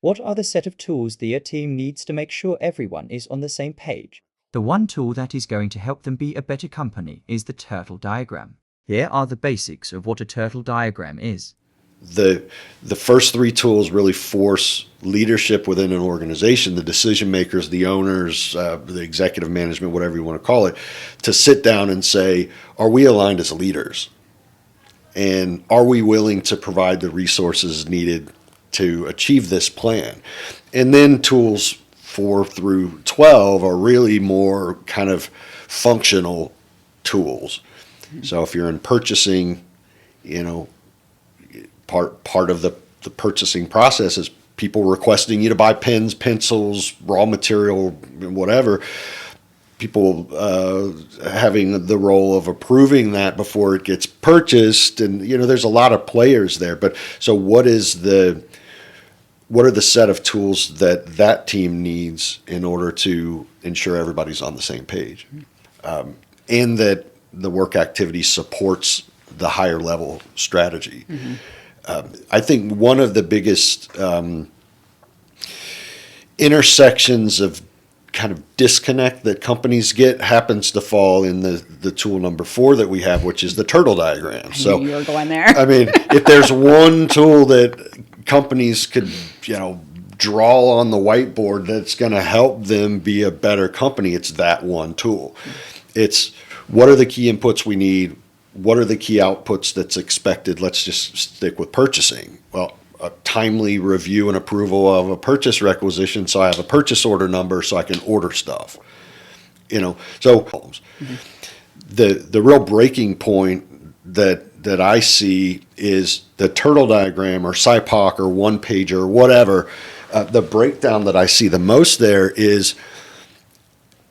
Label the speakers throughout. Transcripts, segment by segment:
Speaker 1: What are the set of tools your team needs to make sure everyone is on the same page? The one tool that is going to help them be a better company is the turtle diagram. Here are the basics of what a turtle diagram is.
Speaker 2: The first three tools really force leadership within an organization, the decision makers, the owners, the executive management, whatever you want to call it, to sit down and say, are we aligned as leaders? And are we willing to provide the resources needed to achieve this plan? And then tools 4 through 12 are really more kind of functional tools. So if you're in purchasing, part of the purchasing process is people requesting you to buy pens, pencils, raw material, whatever. People having the role of approving that before it gets purchased, and there's a lot of players there. But so what are the set of tools that team needs in order to ensure everybody's on the same page, and that the work activity supports the higher level strategy? Mm-hmm. I think one of the biggest intersections of kind of disconnect that companies get happens to fall in the tool number 4 that we have, which is the turtle diagram.
Speaker 3: So you were going there.
Speaker 2: I mean, if there's one tool that companies could, draw on the whiteboard that's going to help them be a better company, it's that one tool. It's what are the key inputs we need? What are the key outputs that's expected? Let's just stick with purchasing. Well, a timely review and approval of a purchase requisition, so I have a purchase order number so I can order stuff. So mm-hmm. the real breaking point that I see is the turtle diagram or SIPOC or one pager or whatever. The breakdown that I see the most there is,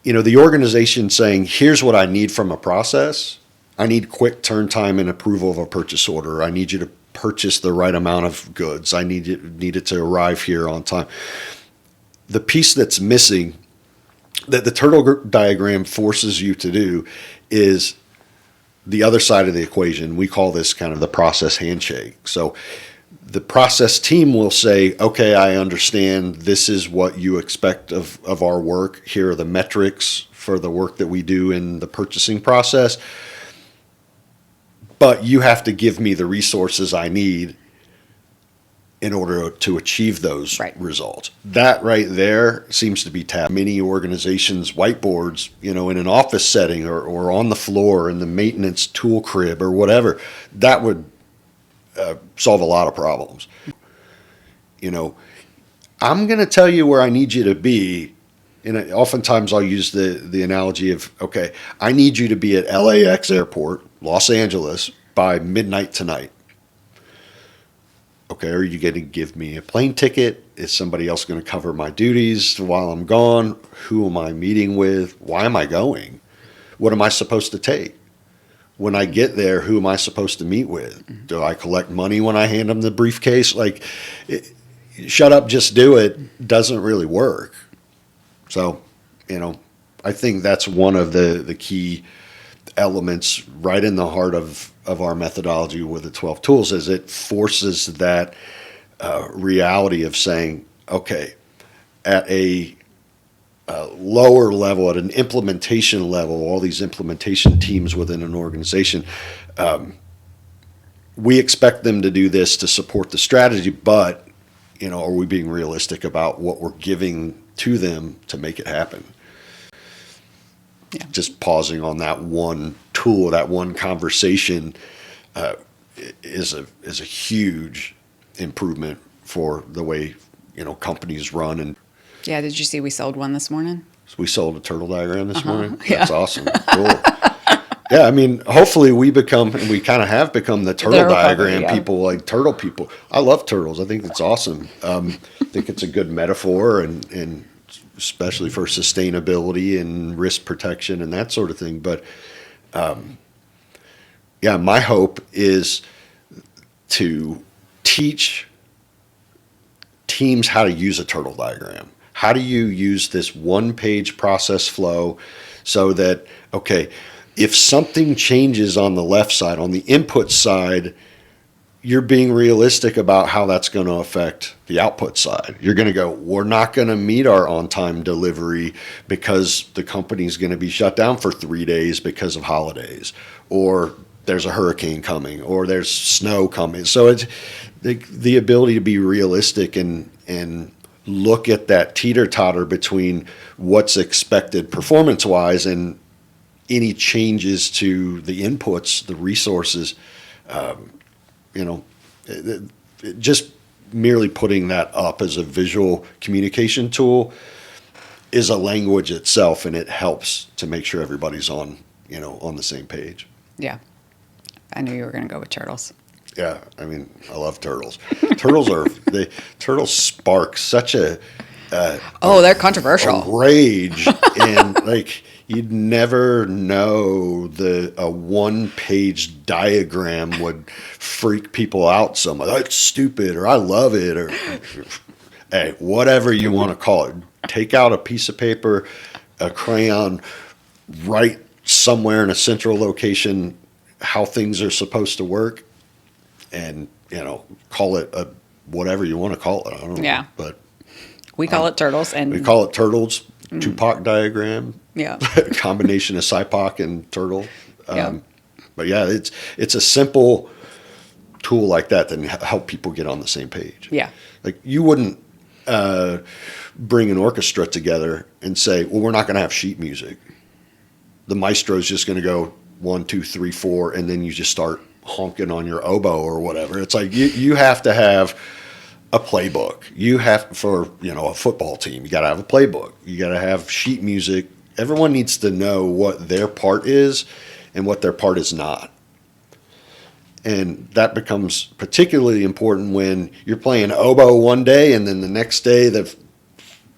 Speaker 2: the organization saying, here's what I need from a process. I need quick turn time and approval of a purchase order. I need you to purchase the right amount of goods. I need it to arrive here on time. The piece that's missing that the turtle diagram forces you to do is the other side of the equation. We call this kind of the process handshake. So the process team will say, okay, I understand this is what you expect of our work. Here are the metrics for the work that we do in the purchasing process. But you have to give me the resources I need in order to achieve those results. That right there seems to be tapped. Many organizations, whiteboards, in an office setting or on the floor in the maintenance tool crib or whatever, that would solve a lot of problems. I'm going to tell you where I need you to be. And oftentimes I'll use the analogy of, okay, I need you to be at LAX airport, Los Angeles, by midnight tonight. Okay, are you going to give me a plane ticket? Is somebody else going to cover my duties while I'm gone? Who am I meeting with? Why am I going? What am I supposed to take? When I get there, who am I supposed to meet with? Do I collect money when I hand them the briefcase? Shut up, just do it doesn't really work. So, I think that's one of the key elements right in the heart of our methodology with the 12 tools is it forces that reality of saying, okay, at a lower level, at an implementation level, all these implementation teams within an organization, we expect them to do this to support the strategy, but, are we being realistic about what we're giving to them to make it happen? Yeah. Just pausing on that one tool, that one conversation, is a huge improvement for the way companies run. And
Speaker 3: yeah, did you see we sold one this morning?
Speaker 2: We sold a turtle diagram this morning.
Speaker 3: Yeah.
Speaker 2: That's awesome. Cool. Yeah, I mean, hopefully we become, and we kind of have become the turtle diagram people, like turtle people. I love turtles. I think it's awesome. I think it's a good metaphor, and especially for sustainability and risk protection and that sort of thing. But my hope is to teach teams how to use a turtle diagram. How do you use this one-page process flow so that, okay, if something changes on the left side, on the input side, you're being realistic about how that's going to affect the output side. You're going to go, we're not going to meet our on-time delivery because the company's going to be shut down for 3 days because of holidays, or there's a hurricane coming, or there's snow coming. So it's the ability to be realistic and look at that teeter-totter between what's expected performance-wise and any changes to the inputs, the resources. Just merely putting that up as a visual communication tool is a language itself, and it helps to make sure everybody's on the same page.
Speaker 3: Yeah. I knew you were going to go with turtles.
Speaker 2: Yeah, I mean, I love turtles. Turtles spark such a
Speaker 3: They're controversial.
Speaker 2: rage, and like you'd never know a one-page diagram would freak people out so much. That's stupid, or I love it, or hey, whatever you want to call it. Take out a piece of paper, a crayon, write somewhere in a central location how things are supposed to work, and call it whatever you want to call it. I don't know.
Speaker 3: Yeah.
Speaker 2: But
Speaker 3: We call it turtles, and
Speaker 2: we call it turtles. Tupac diagram.
Speaker 3: yeah.
Speaker 2: Combination of SIPOC and turtle.
Speaker 3: Yeah.
Speaker 2: But yeah, it's a simple tool like that help people get on the same page.
Speaker 3: Yeah.
Speaker 2: Like you wouldn't bring an orchestra together and say, well, we're not going to have sheet music. The maestro's just going to go 1, 2, 3, 4, and then you just start honking on your oboe or whatever. It's like you have to have a playbook. You have, for a football team, you got to have a playbook. You got to have sheet music. Everyone needs to know what their part is and what their part is not. And that becomes particularly important when you're playing oboe one day and then the next day the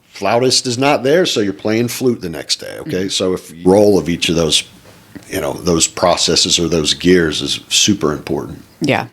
Speaker 2: flautist is not there, so you're playing flute the next day. Okay, so if the role of each of those, those processes or those gears is super important.
Speaker 3: Yeah.